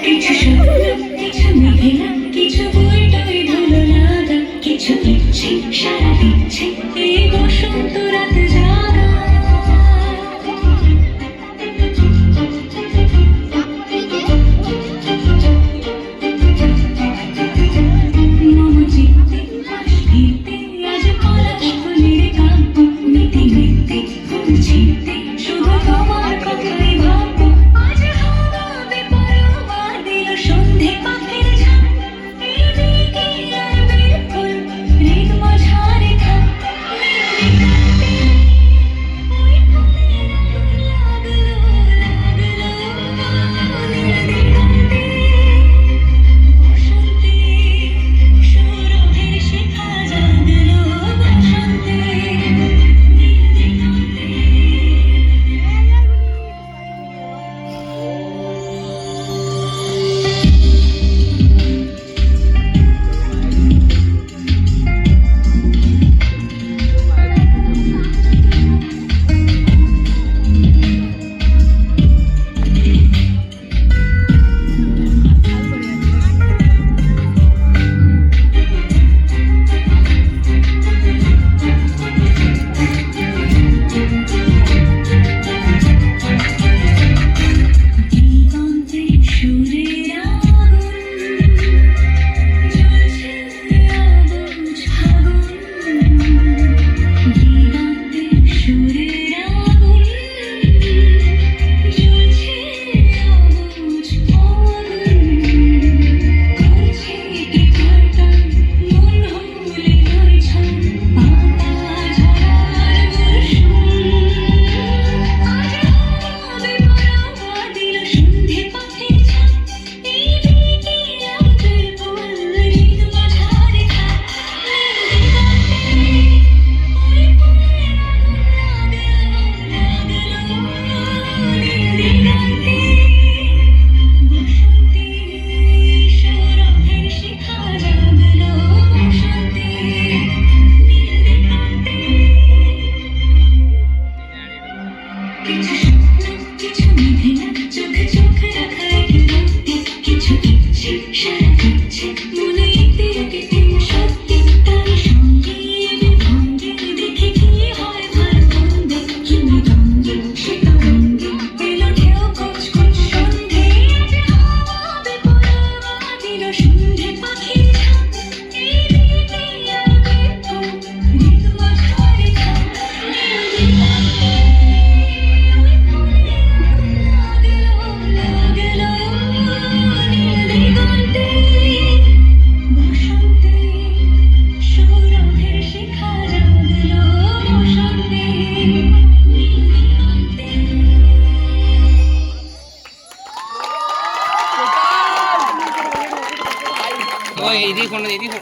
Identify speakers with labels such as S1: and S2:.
S1: কিছু কিছু মেঘেলা কিছু বই টই ধুলো লাগা কিছু দিচ্ছে সারা দিচ্ছে এই বসন্ত রাত জাগা মম চিত্তে পাশ ফিরতে আজ পলাশ ফুলের কাব্য মিটি মিটতে ফুল ছিঁড়তে শুধু তোমার কথাই ভাববো আজ হাওয়া বেপরোয়া দিল সন্ধে পাখির ঝাঁক এই দিকে আর বেফুল হৃদ মাঝারে থাক ওই ফুলের আগুন লাগলো নীল দিগন্তে বসন্তে সৌরভের শিখা জাগলো বসন্তে নীল দিগন্তে। দিগন্তে সুরের আগুন জ্বলছে অবুঝ আগুন দিগন্তে সুরের আগুন জ্বলছে অবুঝ আগুন করছে কি ধড়কন মন হলে ধরছন পাতা ঝরার বর্ষণ আজ হাওয়া বেপরোয়া দিল সন্ধে পাখির ঝাঁক এই দিকে রাতের ফুল হৃদ মাঝারে থাক নীল দিগন্তে ওই ফুলের আগুন লাগলো নীল দিগন্তে বসন্তে সৌরভের শিখা জাগলো বসন্তে নীল দিগন্তে। কিছু স্বপ্ন কিছু মেঘেলা চোখে চোখ রাখা এক রাত্রি কিছু ইচ্ছে সারা দিচ্ছে মনে এতে এতে সত্যি তার সঙ্গে এনে ভঙ্গে দেখে কি হয় ভালো মন্দ তুমি দ্বন্দ্বে সে তরঙ্গে এলো ঢেউ কচকচ সন্ধে আজ হাওয়া বেপরোয়া দিল সন্ধে পাখির ঝাঁক এই দিকে আর বেফুল হৃদ মাঝারে থাক নীল দিগন্তে ওই ফুলের আগুন লাগলো নীল দিগন্তে বসন্তে সৌরভের শিখা জাগলো বসন্তে নীল দিগন্তে।
S2: এদিকে